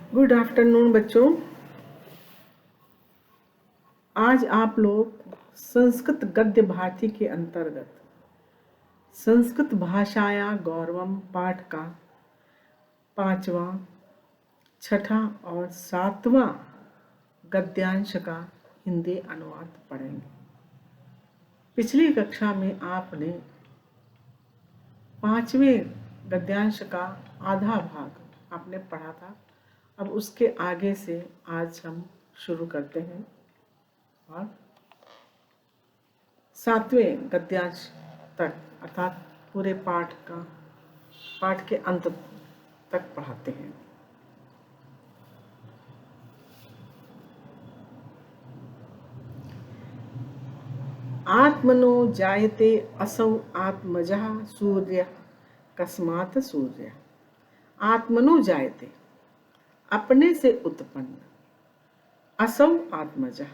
Good afternoon बच्चों। आज आप लोग संस्कृत गद्य भारती के अंतर्गत संस्कृत भाषाया गौरवम पाठ का 5वां, 6ठा और 7वां गद्यांश का हिंदी अनुवाद पढ़ेंगे। पिछली कक्षा में आपने 5वें गद्यांश का आधा भाग आपने पढ़ा था। अब उसके आगे से आज हम शुरू करते हैं और 7वें गद्यांश तक अर्थात पूरे पाठ के अंत तक पढ़ाते हैं। आत्मनो जायते असौ आत्मजः सूर्य कस्मात् सूर्य। आत्मनो जायते अपने से उत्पन्न, असौ आत्मजः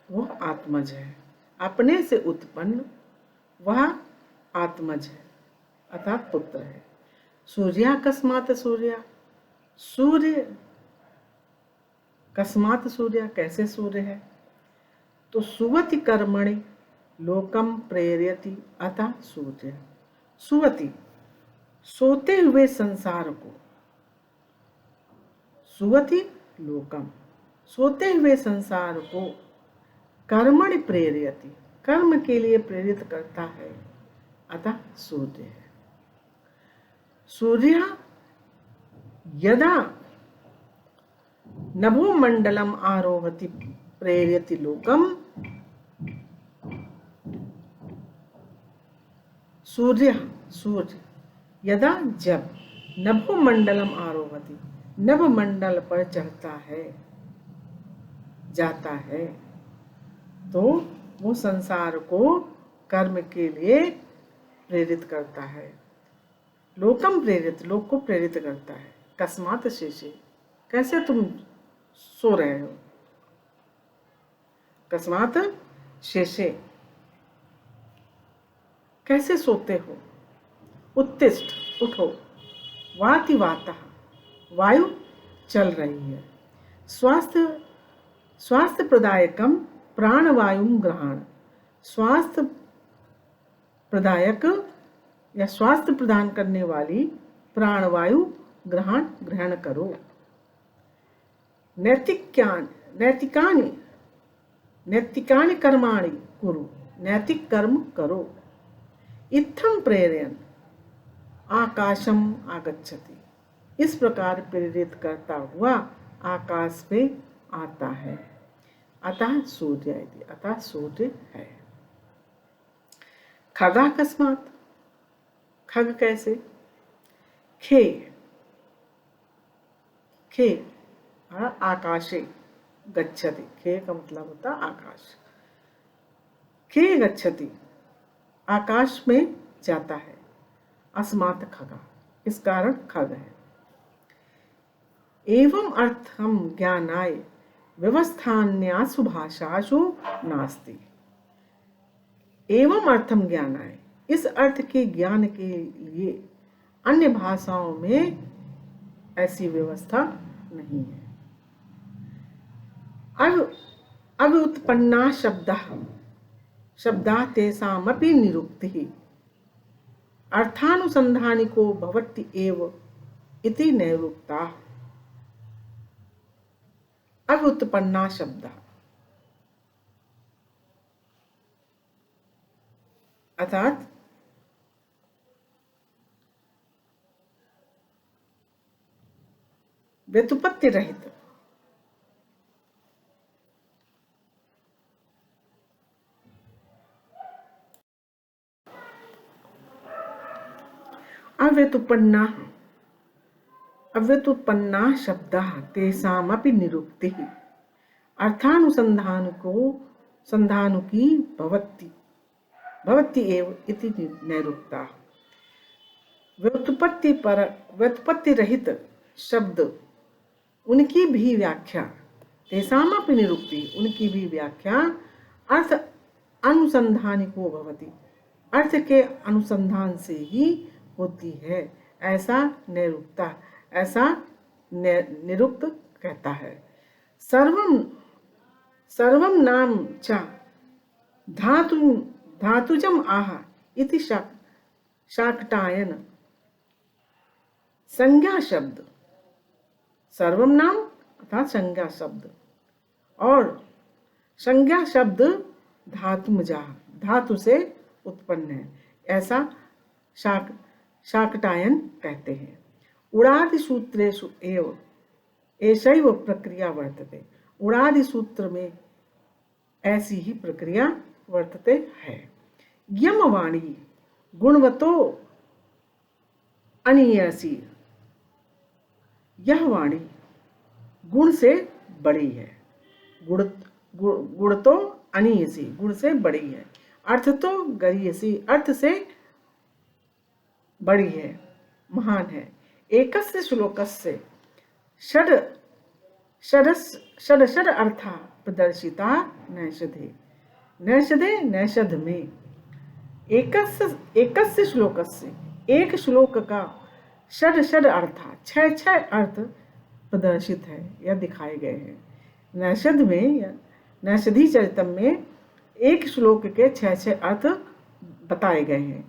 वह आत्मज है, अपने से उत्पन्न वह आत्मज है अर्थात पुत्र है। सूर्य कस्मात् सूर्य, सूर्य कस्मात् सूर्य कैसे सूर्य है? तो सुवति कर्मणि लोकम प्रेरयति अतः सूर्य। सुवति सोते हुए संसार को, सुवति लोकम सोते हुए संसार को कर्मणि प्रेरयति कर्म के लिए प्रेरित करता है अतः सूर्य है। सूर्य यदा नभो मंडलम आरोहति प्रेरयति लोकम। सूर्य यदा जब नभो मंडलम आरोहति नभ मंडल पर चढ़ता है जाता है तो वो संसार को कर्म के लिए प्रेरित करता है। लोकम प्रेरित लोक को प्रेरित करता है। कस्मात् शेषे कैसे तुम सो रहे हो? कस्मात् शेषे कैसे सोते हो? उत्तिष्ठ उठो, वाति वातः वायु चल रही है। स्वास्थ्य प्रदायकम प्राणवायुम ग्रहण। स्वास्थ्य प्रदायक या स्वास्थ्य प्रदान करने वाली प्राणवायु ग्रहण करो। नैतिकानि कर्माणि कुरु नैतिक कर्म करो। इत्थं प्रेरयन् आकाशम आगच्छति इस प्रकार प्रेरित करता हुआ आकाश पे आता है। अतः सूर्य अतः सूर्य है। खगा कस्मात् खग कैसे? खे आकाशे गच्छति। खे का मतलब होता आकाश। खे गच्छति आकाश में जाता है। अस्मात् खगा इस कारण खग है। एवं अर्थम ज्ञानाय व्यवस्थान्यासु भाषासु नास्ति। एवं अर्थम ज्ञानाय इस अर्थ के ज्ञान के लिए अन्य भाषाओं में ऐसी व्यवस्था नहीं है। अब उत्पन्ना शब्दा तेषामपि निरुक्तिः अर्थानुसंधानिको भवति एव इति नैरुक्ता। अब उत्पन्ना शब्द अर्थात व्युत्पत्ति रहित अव्युत्पन्ना शब्दाः तेषामपि निरुक्तिः अर्थानुसंधानुकी भवति एव इति नैरुक्ता। व्युत्पत्ति रहित शब्द उनकी भी व्याख्या तेषामपि निरुक्ति उनकी भी व्याख्या अर्थ अनुसंधानिको भवति अर्थ के अनुसंधान से ही होती है। ऐसा निरुक्ता, ऐसा निरुक्त कहता है। सर्वम सर्वम नाम च धातु धातुजम आह इति शाकटायन। संज्ञा शब्द, सर्वम नाम अर्थात संज्ञा शब्द, और संज्ञा शब्द धातुमजा, धातु से उत्पन्न है, ऐसा शाकटायन कहते हैं। उड़ादि सूत्रेषु एव ऐसैव प्रक्रिया वर्तते। उड़ादि सूत्र में ऐसी ही प्रक्रिया वर्तते है। यम वाणी गुणवतो अनीयसी, यह वाणी गुण से बड़ी है। गुण तो अनीयसी, गुण से बड़ी है। अर्थ तो गरीयसी, अर्थ से बड़ी है, महान है। एकस्य श्लोकस्य षड अर्था प्रदर्शिता नैषधे, नैषधे नैषध में। एकस्य श्लोकस्य, एक श्लोक का षड अर्था, छह अर्थ प्रदर्शित है या दिखाए गए हैं। नैषध में, नैषधी चरितम में एक श्लोक के छह अर्थ बताए गए हैं।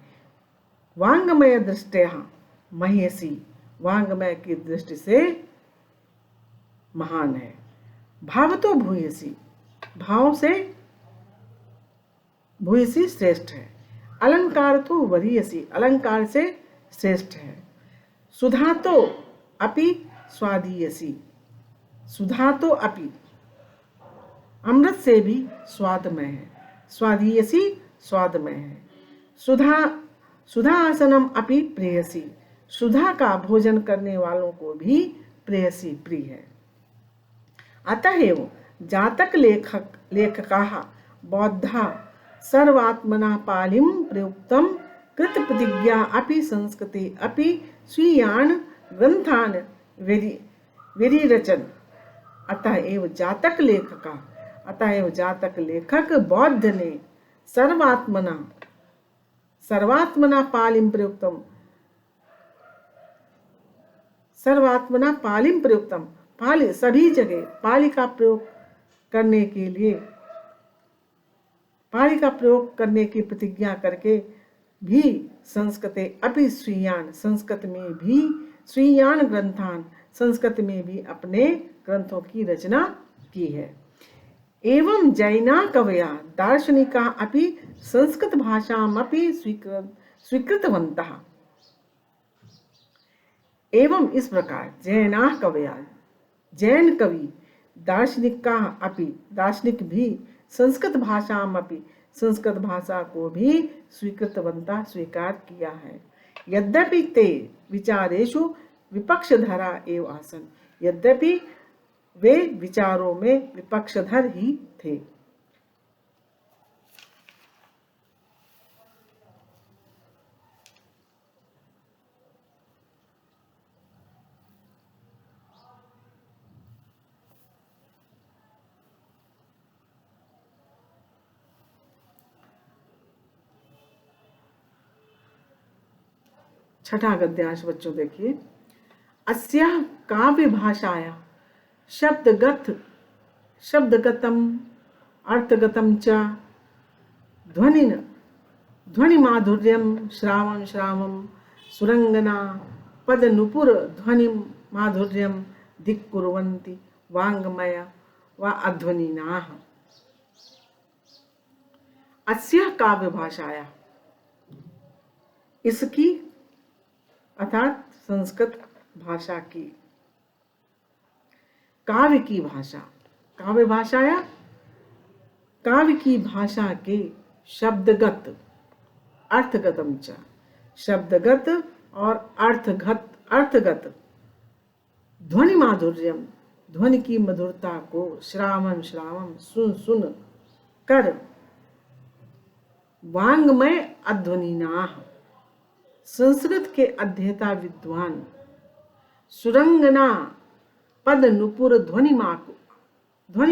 वांगमय दृष्टया महेसी, वांगमय की दृष्टि से महान है। भाव तो भूयसी, भाव से भूयसी श्रेष्ठ है। अलंकार तो वरीयसी, अलंकार से श्रेष्ठ है। सुधा तो अपि स्वादीयसी, सुधा तो अपि अमृत से भी स्वादमय है। स्वादीयसी स्वादमय है। सुधा आसनम अपि प्रेयसी, सुधा का भोजन करने वालों को भी प्रेयसी, प्रिय है। अतएव जातक लेखकाः बौद्धा सर्वात्मना पालिम प्रयुक्तम कृत प्रतिज्ञा अपि संस्कृते अपि स्वीयान ग्रंथान विरिरचन। अतएव जातक लेखक बौद्ध ने सर्वात्मना पालिम प्रयुक्तम, सर्वात्मना पालिम प्रयुक्तम, पाली सभी जगह पाली का प्रयोग करने के लिए, पाली का प्रयोग करने की प्रतिज्ञा करके भी संस्कृते अपि स्वीयान, संस्कृत में भी स्वीयान ग्रंथान, संस्कृत में भी अपने ग्रंथों की रचना की है। एवं जैना कवया दार्शनिका अपि संस्कृत भाषाम अपि स्वीकृतवन्तः। एवं इस प्रकार जैना कवया, जैन कवि, दार्शनिका अपि, दार्शनिक भी, संस्कृत भाषाम अपि, संस्कृत भाषा को भी स्वीकृतवन्तः, स्वीकार किया है। यद्यपि ते विचारेषु विपक्षधरा एव आसन, यद्यपि वे विचारों में विपक्षधर ही थे। छठा गद्यांश बच्चों देखिए। अस्याः काव्य भाषाया शब्दगतम अर्थगतम च ध्वनि माधुर्यम श्रावम सुरंगना पद नुपुर ध्वनि माधुर्यम धिक्कुर्वन्ति वांगमय व अध्वनिनाः। अस्याः काव्य भाषाया, इसकी अर्थात संस्कृत भाषा की, काव्य की भाषा, काव्य भाषाया काव्य की भाषा के शब्दगत अर्थगतम च, शब्दगत और अर्थगत ध्वनि माधुर्यम, ध्वनि की मधुरता को श्रावम सुन कर वांगमय अध्वनिनाः, संस्कृत के अध्येता विद्वान सुरंगना पद नुपुर ध्वनि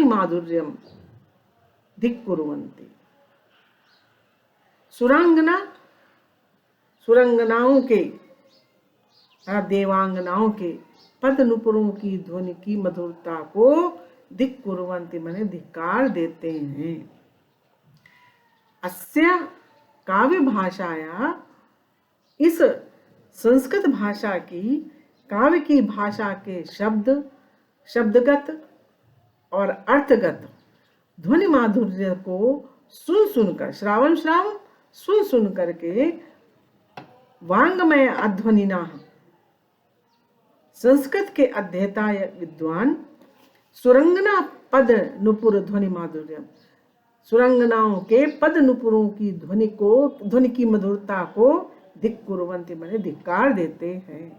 माधुर्यम धिक्कुर्वन्ति। सुरंगनाओं के देवांगनाओं के पद नुपुरों की ध्वनि की मधुरता को धिक्कुर्वन्ति माने धिक्कार देते हैं। अस्य काव्य भाषाया, इस संस्कृत भाषा की, काव्य की भाषा के शब्दगत और अर्थगत ध्वनि माधुर्य को सुन सुनकर, श्रावण सुन सुन करके, वांगमय अध्वनिना, संस्कृत के अध्येता विद्वान, सुरंगना पद नुपुर ध्वनि माधुर्य, सुरंगनाओं के पद नुपुरों की ध्वनि की मधुरता को धिक्कुर्वन्ति माने धिक्कार देते हैं।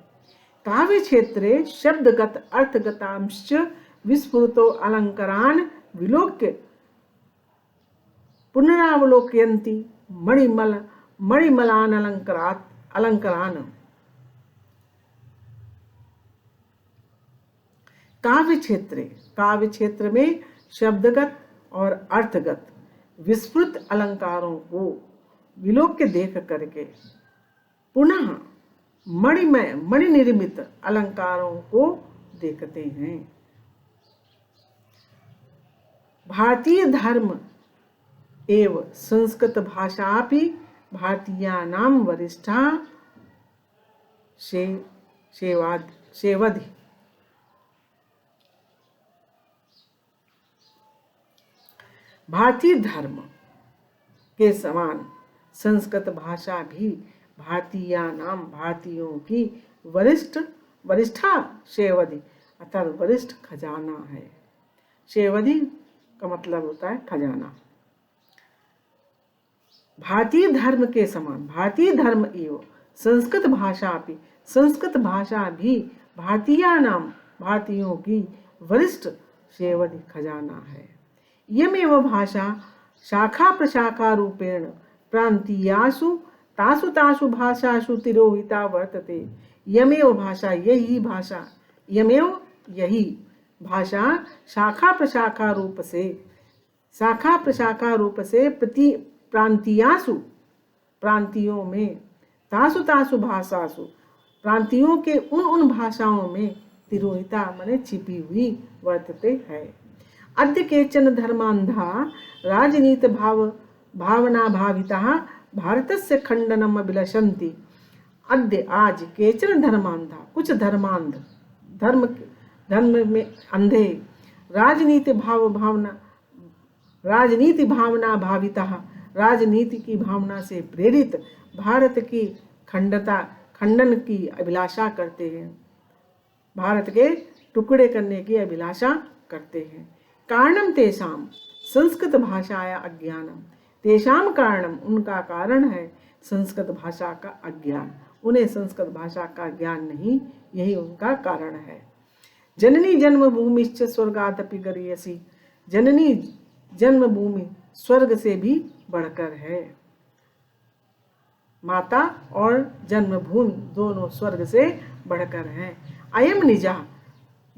काव्य क्षेत्रे शब्दगत अर्थगतांश्च विस्फुरतो अलंकारान विलोक्य पुनरावलोकयन्ति मणिमलान अलंकारान। काव्य क्षेत्र में शब्दगत और अर्थगत विस्फुट अलंकारों को विलोक्य देख करके पुनः मणि निर्मित अलंकारों को देखते हैं। भारतीय धर्म एवं संस्कृत भाषापि भारतीयानां वरिष्ठा सेवधि। भारतीय धर्म के समान संस्कृत भाषा भी भारतीयानां भारतीयों की वरिष्ठा सेवधि अर्थात वरिष्ठ खजाना है। सेवधि का मतलब होता है खजाना। भारतीय धर्म के समान, भारतीय धर्म एवं संस्कृत भाषा भी भारतीयानां भारतीयों की वरिष्ठ सेवधि खजाना है। यमेव भाषा शाखा प्रशाखा रूपेण प्रांतीयासु तासु भाषासु तिरोहिता वर्तते। यमेव यही भाषा शाखा प्रशाखा रूप से प्रांतियों में तासु भाषासु प्रांतियों के उन भाषाओं में तिरोहिता माने छिपी हुई वर्तते है। अद्य केचन धर्मांधा राजनीति भावना भाविताः भारतस्य खंडनम अभिलषन्ति। अद्य आज केचन धर्मांधा, कुछ धर्म में अंधे, राजनीति भावना भाविताः, राजनीति की भावना से प्रेरित भारत की खंडन की अभिलाषा करते हैं, भारत के टुकड़े करने की अभिलाषा करते हैं। कारणम तेषाम संस्कृत भाषाया अज्ञानम, तेषाम कारणम उनका कारण है संस्कृत भाषा का अज्ञान, उन्हें संस्कृत भाषा का ज्ञान नहीं, यही उनका कारण है। जननी जन्मभूमिश्च स्वर्गादपि गरीयसी, जननी जन्मभूमि स्वर्ग से भी बढ़कर है। माता और जन्मभूमि दोनों स्वर्ग से बढ़कर हैं। अयम निजा,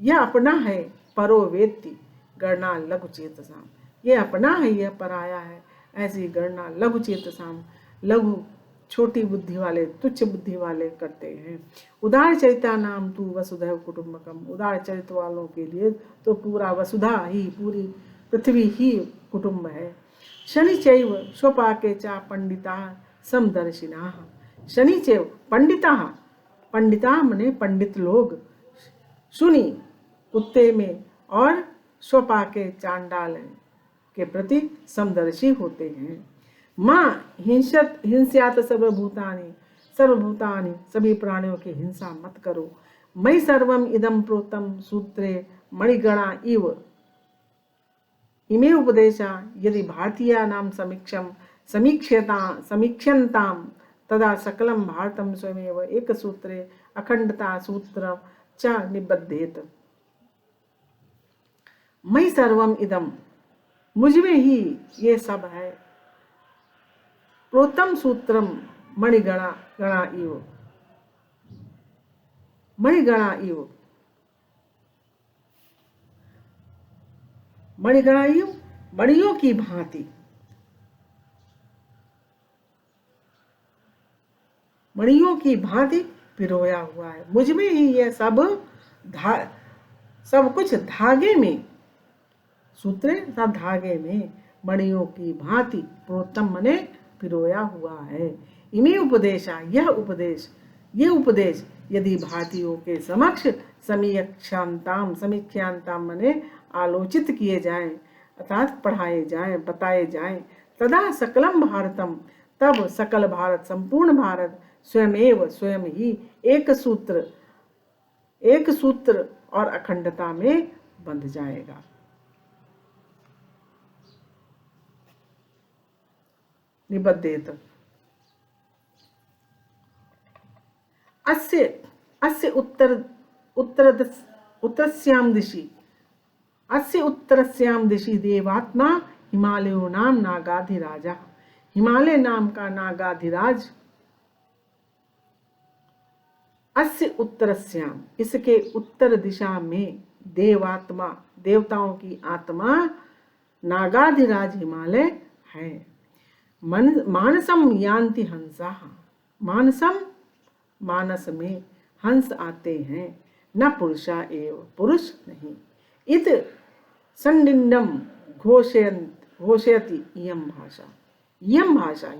यह अपना है, परो वेत्ति गणना लघु चेतसाम, ये अपना है, यह पराया है, ऐसी गणना लघु चेतसाम, लघु छोटी बुद्धि वाले, तुच्छ बुद्धि वाले करते हैं। उदार चरिता नाम तू वसुधैव कुटुंबकम, उदार चरित्र वालों के लिए तो पूरा वसुधा ही, पूरी पृथ्वी ही कुटुंब है। शनि चैव स्वपाके चा पंडिता समदर्शिना, शनि चैव पंडिता मने पंडित लोग, सुनी कुत्ते में और स्वपाके चांडाल के प्रति समदर्शी होते हैं। माँ हिंस्यात सर्वभूतानि, सभी प्राणियों की हिंसा मत करो। मयि सर्वम इदम प्रोतम सूत्रे मणिगणा इव इमे उपदेशा यदि भारतीयानां समीक्ष्यन्तां तदा सकलं भारतं स्वयमेव एक सूत्रे अखंडता सूत्र च निबद्धेत। मयि सर्वम इदम, मुझ में ही ये सब है। प्रोतम सूत्रम मणिगणा इव, मणिगणा इव, मणियों की भांति, मणियों की भांति पिरोया हुआ है। मुझ में ही यह सब कुछ धागे में, सूत्रे तथा धागे में मणियों की भांति प्रोत्तम मने पिरोया हुआ है। इमे उपदेशा, यह उपदेश यदि भारतीयों के समक्ष समीक्षांताम मने आलोचित किए जाएं, अर्थात पढ़ाए जाएं, बताए जाएं, तदा सकलम भारतम, तब सकल भारत, संपूर्ण भारत स्वयं ही एक सूत्र और अखंडता में बंध जाएगा। निबद्धेत अस्य उत्तरस्याम दिशि देवात्मा हिमालयो नाम नागाधिराजा। हिमालय नाम का नागाधिराज अस्य उत्तरस्याम, इसके उत्तर दिशा में देवात्मा, देवताओं की आत्मा, नागाधिराज हिमालय है। मानसम यान्ति हंसा, मानस में हंस आते हैं, न पुरुषा एव, पुरुष नहीं। इत संडिंडम घोषयति इयं भाषा,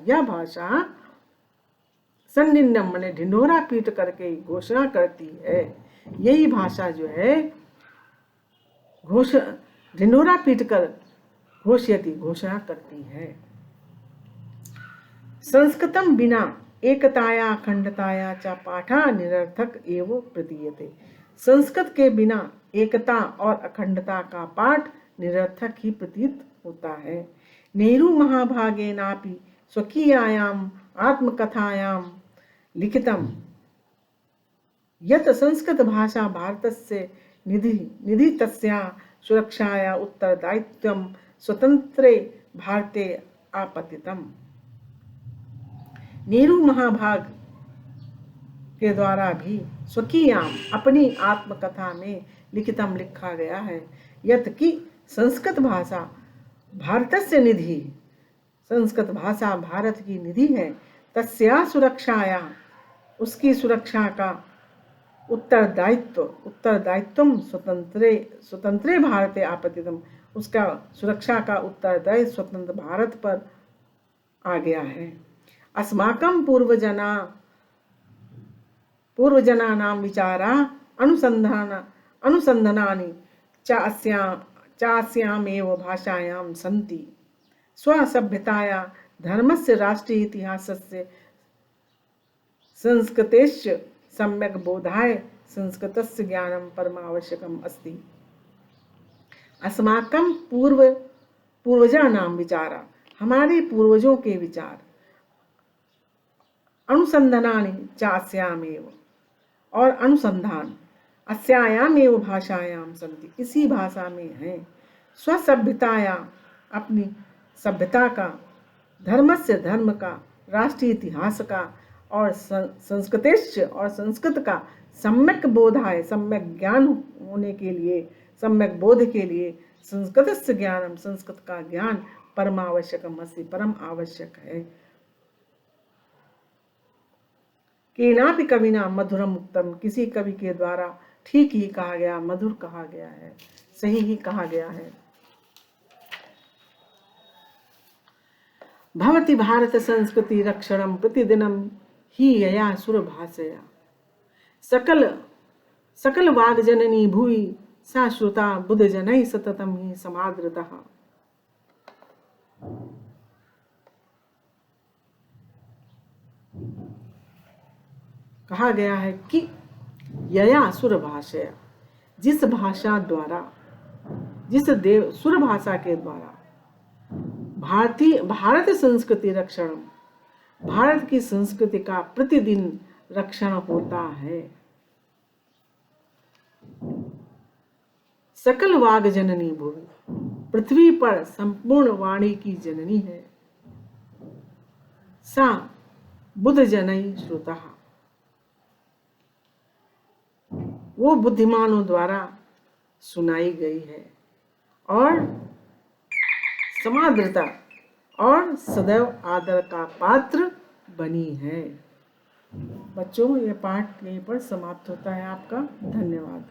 यह भाषा संडिंडम माने ढिंढोरा पीट करके घोषणा करती है। यही भाषा जो है ढिंढोरा पीट कर घोषणा करती है। संस्कृतम बिना एकताया अखंडताया च पाठा निरर्थक एव प्रतीयते। संस्कृत के बिना एकता और अखंडता का पाठ निरर्थक ही प्रतीत होता है। नेहरू महाभागेनापि स्वकीयायाम आत्मकथायाम लिखितम यत् संस्कृत भाषा भारतस्य निधि तस्या सुरक्षाया उत्तरदायित्वं स्वतंत्रे भारते आपतितम। नेहरू महाभाग के द्वारा भी स्वकीयाम, अपनी आत्मकथा में लिखितम, लिखा गया है, यत् कि संस्कृत भाषा भारतस्य निधि, संस्कृत भाषा भारत की निधि है, तस्या सुरक्षाया, उसकी सुरक्षा का उत्तरदायित्व स्वतंत्रे भारते आपतितम, उसका सुरक्षा का उत्तरदायित्व स्वतंत्र भारत पर आ गया है। अस्माकं पूर्वजनानां विचारा अनुसंधानानि चास्यामेव भाषायां सन्ति। स्वसभ्यताया धर्मस्य राष्ट्रीय इतिहासस्य संस्कृतेश्च सम्यक् बोधाय संस्कृतस्य ज्ञानं परमावश्यकम् अस्ति। अस्माकं पूर्वजानां विचारा, हमारे पूर्वजों के विचार, अनुसंधानानि चास्यामेव, और अनुसंधान अस्यायामेव भाषायां सन्ति, इसी भाषा में है। स्वसभ्यताया, अपनी सभ्यता का, धर्मस्य, धर्म का, राष्ट्रीय इतिहास का, और संस्कृतेश्च, और संस्कृत का, सम्यक बोधाय, सम्यक ज्ञान होने के लिए, सम्यक बोध के लिए, संस्कृतस्य ज्ञानम, संस्कृत का ज्ञान, परमावश्यकम अस्ति, परम आवश्यक है। केनापि कविना मधुरम उत्तम, किसी कवि के द्वारा ठीक ही कहा गया, मधुर कहा गया है, सही ही कहा गया है। भवति भारत संस्कृति रक्षणम प्रतिदिनम ही यया सुर भाषया, सकल वाग जननी भुवि सा श्रुता बुध जनैः सततम ही समादृतः। कहा गया है कि यया सुर भाषया, जिस भाषा द्वारा, सुर भाषा के द्वारा भारत संस्कृति रक्षण, भारत की संस्कृति का प्रतिदिन रक्षण होता है। सकल वाग जननी भूमि, पृथ्वी पर संपूर्ण वाणी की जननी है। सा बुद्ध जनई श्रुता, वो बुद्धिमानों द्वारा सुनाई गई है, और समादृता और सदैव आदर का पात्र बनी है। बच्चों, ये पाठ यहीं पर समाप्त होता है आपका। धन्यवाद।